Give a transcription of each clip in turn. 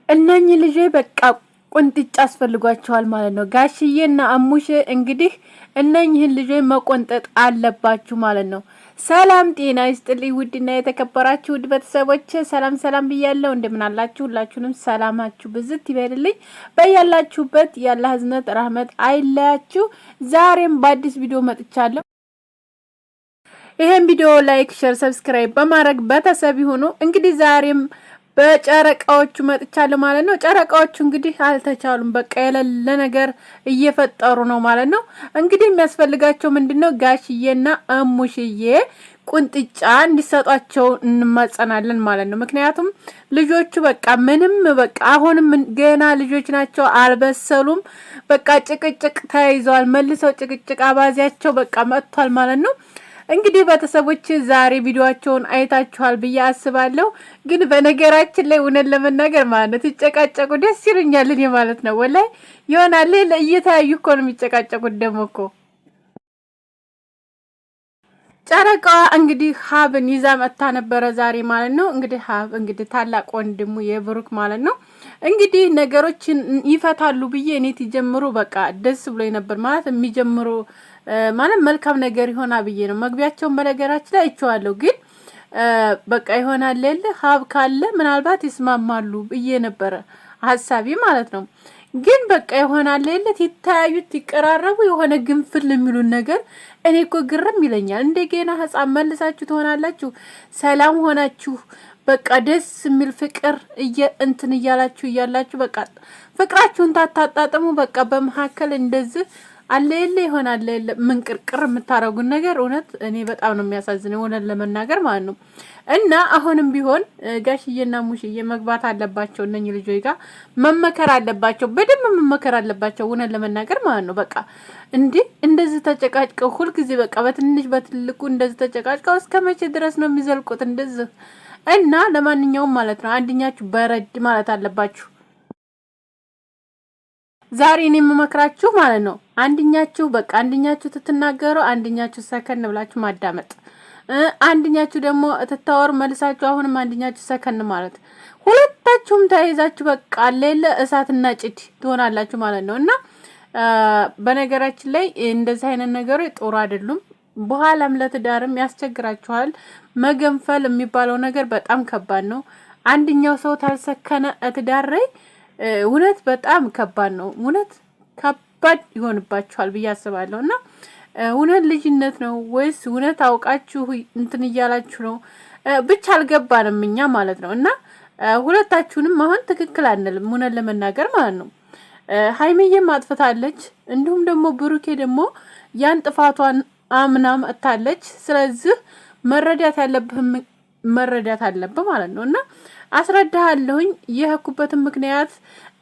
እነኚህ ልጆች በቃ ቁንጥጫ አስፈልጓቸዋል ማለት ነው። ጋሽዬና አሙሽ እንግዲህ እነኚህን ልጆች መቆንጠጥ አለባችሁ ማለት ነው። ሰላም ጤና ይስጥልኝ ውድና የተከበራችሁ ውድ ቤተሰቦች ሰላም ሰላም ብያለሁ። እንደምን አላችሁ? ሁላችሁንም ሰላማችሁ ብዝት ይበልልኝ። በያላችሁበት ያላህ ህዝነት ረህመት አይለያችሁ። ዛሬም በአዲስ ቪዲዮ መጥቻለሁ። ይሄን ቪዲዮ ላይክ፣ ሼር፣ ሰብስክራይብ በማድረግ ቤተሰብ ይሁኑ። እንግዲህ ዛሬም በጨረቃዎቹ መጥቻለሁ ማለት ነው። ጨረቃዎቹ እንግዲህ አልተቻሉም። በቃ የሌለ ነገር እየፈጠሩ ነው ማለት ነው። እንግዲህ የሚያስፈልጋቸው ምንድነው? ጋሽዬና እሙሽዬ ቁንጥጫ እንዲሰጧቸው እንማጸናለን ማለት ነው። ምክንያቱም ልጆቹ በቃ ምንም በቃ አሁንም ገና ልጆች ናቸው፣ አልበሰሉም። በቃ ጭቅጭቅ ተያይዘዋል። መልሰው ጭቅጭቅ አባዚያቸው በቃ መጥቷል ማለት ነው። እንግዲህ ቤተሰቦች ዛሬ ቪዲዮአቸውን አይታችኋል ብዬ አስባለሁ። ግን በነገራችን ላይ እውነት ለመናገር ማለት ነው ትጨቃጨቁ ደስ ይሉኛል እኔ ማለት ነው። ወላይ ይሆናል ለእየታዩ እኮ ነው የሚጨቃጨቁት። ደግሞ እኮ ጨረቃዋ እንግዲህ ሀብን ይዛ መጣ ነበረ ዛሬ ማለት ነው። እንግዲህ ሀብ እንግዲህ ታላቅ ወንድሙ የብሩክ ማለት ነው እንግዲህ ነገሮችን ይፈታሉ ብዬ እኔ ትጀምሩ በቃ ደስ ብሎኝ ነበር ማለት የሚጀምሩ ማለት መልካም ነገር ይሆናል ብዬ ነው። መግቢያቸውን በነገራችን ላይ አይቼዋለሁ። ግን በቃ ይሆናል ለለ ሀብ ካለ ምናልባት ይስማማሉ ብዬ ነበረ ሐሳቢ ማለት ነው። ግን በቃ ይሆናል ለለ ይታያዩት ይቀራረቡ የሆነ ግንፍል የሚሉን ነገር እኔ እኮ ግርም ይለኛል። እንደገና ህፃን መልሳችሁ ትሆናላችሁ፣ ሰላም ሆናችሁ በቃ ደስ የሚል ፍቅር እንትን እያላችሁ በቃ ፍቅራችሁን ታጣጣሙ። በቃ በመሐከል እንደዚህ አለለ ይሆናል ለለ ምንቅርቅር የምታረጉን ነገር እውነት እኔ በጣም ነው የሚያሳዝነው እውነት ለመናገር ማለት ነው። እና አሁንም ቢሆን ጋሽዬና ሙሽዬ መግባት አለባቸው። እነኚህ ልጆች ጋር መመከር አለባቸው፣ በደንብ መመከር አለባቸው እውነት ለመናገር ማለት ነው። በቃ እንደዚህ ተጨቃጭቀው ሁሉ ጊዜ በቃ በትንሽ በትልቁ እንደዚህ ተጨቃጭቀው እስከመቼ ድረስ ነው የሚዘልቁት እንደዚህ? እና ለማንኛውም ማለት ነው አንደኛችሁ በረድ ማለት አለባችሁ። ዛሬ እኔ የምመክራችሁ ማለት ነው አንደኛችሁ በቃ አንደኛችሁ ትትናገሩ፣ አንደኛችሁ ሰከን ብላችሁ ማዳመጥ፣ አንደኛችሁ ደግሞ ትታወሩ መልሳችሁ አሁንም አንደኛችሁ ሰከን ማለት፣ ሁለታችሁም ተያይዛችሁ በቃ ለለ እሳትና ጭድ ትሆናላችሁ ማለት ነው። እና በነገራችን ላይ እንደዚህ አይነት ነገሮች ጥሩ አይደሉም። በኋላም ለትዳርም ያስቸግራችኋል። መገንፈል የሚባለው ነገር በጣም ከባድ ነው። አንደኛው ሰው ታልሰከነ ትዳር ላይ እውነት በጣም ከባድ ነው። እውነት ከባድ ይሆንባችኋል ብዬ አስባለሁ። እና እውነት ልጅነት ነው ወይስ እውነት አውቃችሁ እንትን እያላችሁ ነው? ብቻ አልገባንም እኛ ማለት ነው። እና ሁለታችሁንም አሁን ትክክል አንልም እውነት ለመናገር ማለት ነው። ሀይሚዬም አጥፍታለች፣ እንዲሁም ደግሞ ብሩኬ ደግሞ ያን ጥፋቷን አምናም እታለች። ስለዚህ መረዳት ያለብህም መረዳት አለብህ ማለት ነው። እና አስረዳሃለሁኝ የህኩበትን ምክንያት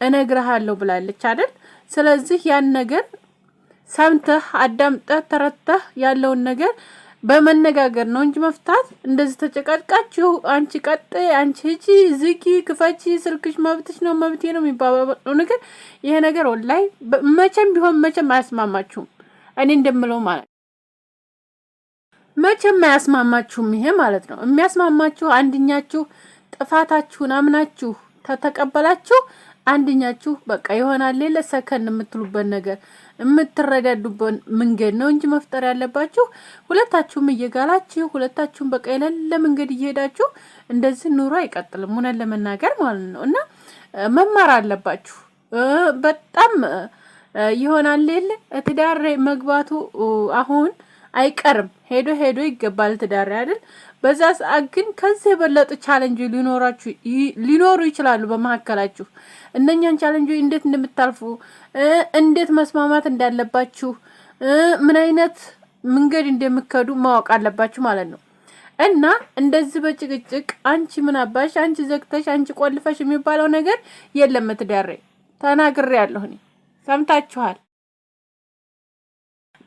እነግርሃለሁ ብላለች አይደል? ስለዚህ ያን ነገር ሰምተህ አዳምጠህ ተረተህ ያለውን ነገር በመነጋገር ነው እንጂ መፍታት እንደዚህ ተጨቃጭቃችሁ አንቺ ቀጥ አንቺ ሂጂ ዝጊ ክፈቺ ስልክሽ መብትሽ ነው መብቴ ነው የሚባባው ነገር ይሄ ነገር ወላሂ መቼም ቢሆን መቼም አያስማማችሁም። እኔ እንደምለው ማለት መቼም አያስማማችሁም ይሄ ማለት ነው። የሚያስማማችሁ አንደኛችሁ ጥፋታችሁን አምናችሁ ተተቀበላችሁ፣ አንደኛችሁ በቃ ይሆናል ሌላ ሰከን የምትሉበት ነገር የምትረዳዱበት መንገድ ነው እንጂ መፍጠር ያለባችሁ ሁለታችሁም እየጋላችሁ ሁለታችሁም በቃ የሌለ መንገድ እየሄዳችሁ እንደዚህ ኑሮ አይቀጥልም እውነት ለመናገር ማለት ነው። እና መማር አለባችሁ። በጣም ይሆናል ሌላ ትዳር መግባቱ አሁን አይቀርም፣ ሄዶ ይገባል ትዳር አይደል? በዛ ሰዓት ግን ከዚህ የበለጡ ቻሌንጅ ሊኖሩ ይችላሉ በመሐከላችሁ። እነኛን ቻሌንጅ እንዴት እንደምታልፉ እንዴት መስማማት እንዳለባችሁ ምን አይነት መንገድ እንደምከዱ ማወቅ አለባችሁ ማለት ነው። እና እንደዚህ በጭቅጭቅ አንቺ ምን አባሽ አንቺ ዘግተሽ አንቺ ቆልፈሽ የሚባለው ነገር የለም ትዳር ተናግሬያለሁ እኔ ሰምታችኋል።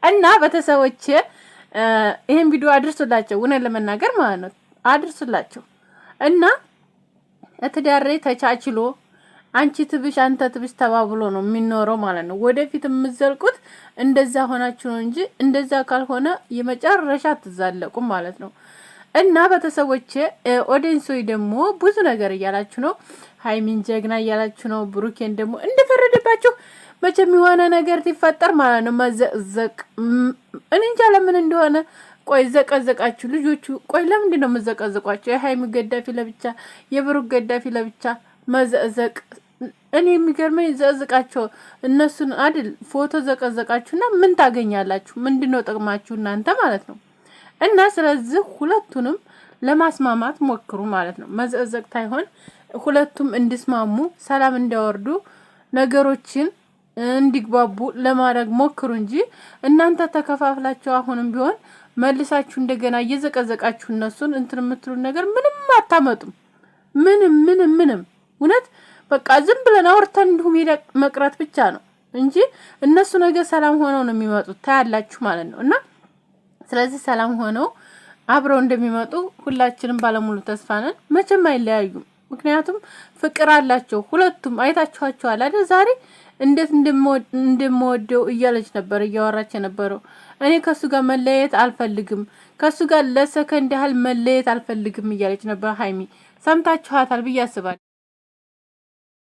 እና ቤተሰቦቼ ይሄን ቪዲዮ አድርሱላቸው እውነት ለመናገር ማለት ነው አድርሱላቸው። እና ትዳር ተቻችሎ አንቺ ትብሽ አንተ ትብሽ ተባብሎ ነው የሚኖረው ማለት ነው። ወደፊት የምትዘልቁት እንደዛ ሆናችሁ ነው እንጂ እንደዛ ካልሆነ የመጨረሻ አትዛለቁም ማለት ነው። እና ቤተሰቦቼ ኦዲየንሶች ደግሞ ብዙ ነገር እያላችሁ ነው። ሀይሚን ጀግና እያላችሁ ነው። ብሩኬን ደግሞ እንደፈረደባችሁ መቼም የሆነ ነገር ሲፈጠር ማለት ነው መዘቅዘቅ እኔ እንጃ ለምን እንደሆነ። ቆይ ዘቀዘቃችሁ ልጆቹ። ቆይ ለምንድን ነው የምዘቀዘቋቸው? የሀይሚ ገዳፊ ለብቻ፣ የብሩክ ገዳፊ ለብቻ መዘቅዘቅ። እኔ የሚገርመኝ ዘቅዝቃቸው እነሱን አይደል ፎቶ ዘቀዘቃችሁና ምን ታገኛላችሁ? ምንድነው ጥቅማችሁ እናንተ ማለት ነው? እና ስለዚህ ሁለቱንም ለማስማማት ሞክሩ ማለት ነው። መዘቅዘቅ ሳይሆን ሁለቱም እንዲስማሙ ሰላም እንዲያወርዱ ነገሮችን እንዲግባቡ ለማድረግ ሞክሩ እንጂ እናንተ ተከፋፍላችሁ አሁንም ቢሆን መልሳችሁ እንደገና እየዘቀዘቃችሁ እነሱን እንትን የምትሉ ነገር ምንም አታመጡም። ምንም እውነት በቃ ዝም ብለን አውርተን እንዲሁም ሄደ መቅረት ብቻ ነው እንጂ እነሱ ነገር ሰላም ሆነው ነው የሚመጡት ታያላችሁ ማለት ነው። እና ስለዚህ ሰላም ሆነው አብረው እንደሚመጡ ሁላችንም ባለሙሉ ተስፋ ነን። መቼም አይለያዩም። ምክንያቱም ፍቅር አላቸው ሁለቱም። አይታችኋቸዋል አይደል? ዛሬ እንዴት እንደምወደው እያለች ነበር እያወራች የነበረው። እኔ ከሱ ጋር መለየት አልፈልግም፣ ከሱ ጋር ለሰከንድ ያህል መለየት አልፈልግም እያለች ነበር ሀይሚ። ሰምታችኋታል ብዬ አስባለሁ።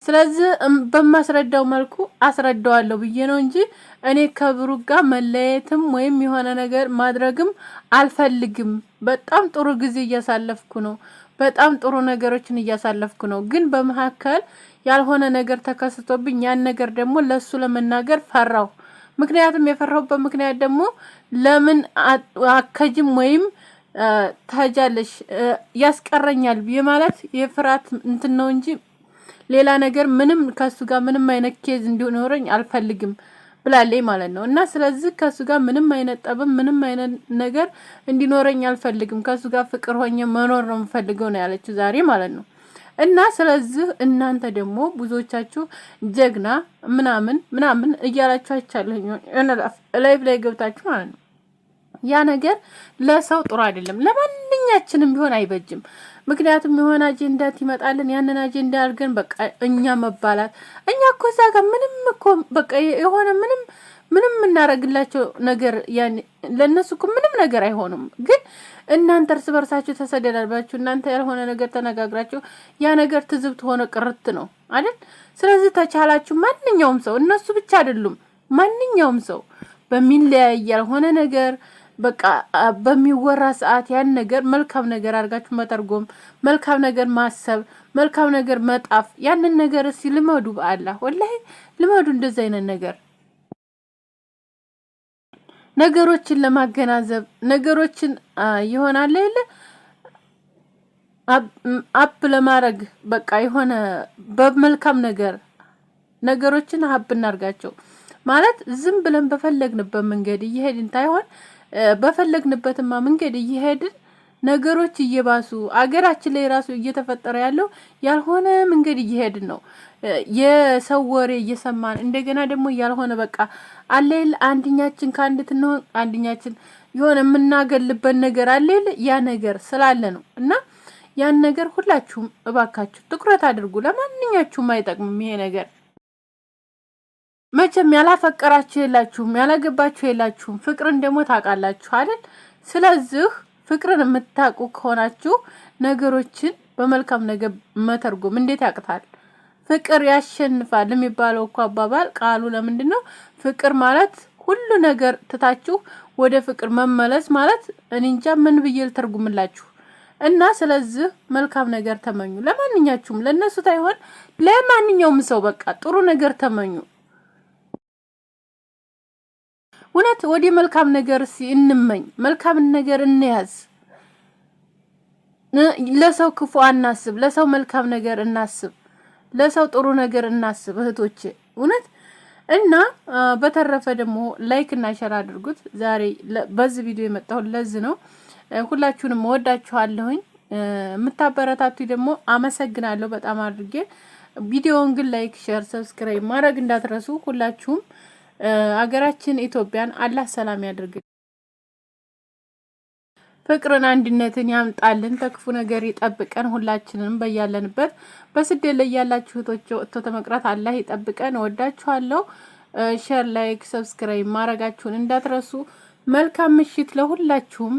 ስለዚህ በማስረዳው መልኩ አስረዳዋለሁ ብዬ ነው እንጂ እኔ ከብሩክ ጋር መለየትም ወይም የሆነ ነገር ማድረግም አልፈልግም። በጣም ጥሩ ጊዜ እያሳለፍኩ ነው። በጣም ጥሩ ነገሮችን እያሳለፍኩ ነው። ግን በመሐከል ያልሆነ ነገር ተከስቶብኝ ያን ነገር ደግሞ ለሱ ለመናገር ፈራው። ምክንያቱም የፈራውበት ምክንያት ደግሞ ለምን አከጅም ወይም ታጃለሽ ያስቀረኛል ማለት የፍራት እንትን ነው እንጂ ሌላ ነገር ምንም ከሱ ጋር ምንም አይነት ኬዝ እንዲኖረኝ አልፈልግም ብላለች ማለት ነው። እና ስለዚህ ከሱ ጋር ምንም አይነት ጠብም ምንም አይነት ነገር እንዲኖረኝ አልፈልግም፣ ከሱ ጋር ፍቅር ሆኜ መኖር ነው የምፈልገው ነው ያለችው ዛሬ ማለት ነው። እና ስለዚህ እናንተ ደግሞ ብዙዎቻችሁ ጀግና ምናምን እያላችሁ አይቻለኝ ላይቭ ላይ ገብታችሁ ማለት ነው። ያ ነገር ለሰው ጥሩ አይደለም፣ ለማንኛችንም ቢሆን አይበጅም። ምክንያቱም የሆነ አጀንዳ ይመጣልን ያንን አጀንዳ አድርገን በቃ እኛ መባላት እኛ እኮ እዛ ጋር ምንም እኮ በቃ የሆነ ምንም እናረግላቸው ነገር ያን ለነሱ እኮ ምንም ነገር አይሆኑም። ግን እናንተ እርስ በርሳችሁ ተሰደዳባችሁ እናንተ ያልሆነ ነገር ተነጋግራችሁ ያ ነገር ትዝብት ሆነ ቅርት ነው አይደል? ስለዚህ ተቻላችሁ ማንኛውም ሰው እነሱ ብቻ አይደሉም ማንኛውም ሰው በሚለያይ ያልሆነ ነገር በቃ በሚወራ ሰዓት ያን ነገር መልካም ነገር አድርጋችሁ መተርጎም፣ መልካም ነገር ማሰብ፣ መልካም ነገር መጣፍ ያንን ነገር ሲልመዱ በአላህ ወላሂ ልመዱ። እንደዛ አይነት ነገር ነገሮችን ለማገናዘብ ነገሮችን ይሆናል አይደል አብ ለማድረግ በቃ የሆነ በመልካም ነገር ነገሮችን ሀብ እናርጋቸው ማለት ዝም ብለን በፈለግንበት መንገድ እየሄድን ታይሆን በፈለግንበትማ መንገድ እየሄድን ነገሮች እየባሱ አገራችን ላይ ራሱ እየተፈጠረ ያለው ያልሆነ መንገድ እየሄድን ነው። የሰው ወሬ እየሰማን እንደገና ደግሞ ያልሆነ በቃ አለል አንድኛችን ካንድት ነው አንድኛችን የሆነ የምናገልበት ነገር አለል ያ ነገር ስላለ ነው። እና ያን ነገር ሁላችሁም እባካችሁ ትኩረት አድርጉ። ለማንኛችሁም አይጠቅምም ይሄ ነገር። መቼም ያላፈቀራችሁ የላችሁም፣ ያላገባችሁ የላችሁም። ፍቅርን ደግሞ ታውቃላችሁ አይደል? ስለዚህ ፍቅርን የምታውቁ ከሆናችሁ ነገሮችን በመልካም ነገር መተርጎም እንዴት ያቅታል? ፍቅር ያሸንፋል የሚባለው እኮ አባባል ቃሉ ለምንድን ነው? ፍቅር ማለት ሁሉ ነገር ትታችሁ ወደ ፍቅር መመለስ ማለት እኔ እንጃ ምን ብዬ ልተርጉምላችሁ። እና ስለዚህ መልካም ነገር ተመኙ። ለማንኛችሁም ለነሱ ታይሆን ለማንኛውም ሰው በቃ ጥሩ ነገር ተመኙ። እውነት ወደ መልካም ነገር እንመኝ፣ መልካም ነገር እንያዝ። ለሰው ክፉ አናስብ፣ ለሰው መልካም ነገር እናስብ፣ ለሰው ጥሩ ነገር እናስብ እህቶቼ እውነት። እና በተረፈ ደግሞ ላይክ እና ሼር አድርጉት። ዛሬ በዚህ ቪዲዮ የመጣሁት ለዚህ ነው። ሁላችሁንም ወዳችኋለሁኝ። የምታበረታቱኝ ደግሞ አመሰግናለሁ በጣም አድርጌ። ቪዲዮውን ግን ላይክ፣ ሼር፣ ሰብስክራይብ ማድረግ እንዳትረሱ ሁላችሁም። አገራችን ኢትዮጵያን አላህ ሰላም ያድርግ። ፍቅርን አንድነትን ያምጣልን፣ ተክፉ ነገር ይጠብቀን። ሁላችንንም በያለንበት በስደት ላይ ያላችሁ እህቶቼ ወጥቶ ተመቅረት አላህ ይጠብቀን። ወዳችኋለሁ። ሼር፣ ላይክ፣ ሰብስክራይብ ማድረጋችሁን እንዳትረሱ። መልካም ምሽት ለሁላችሁም።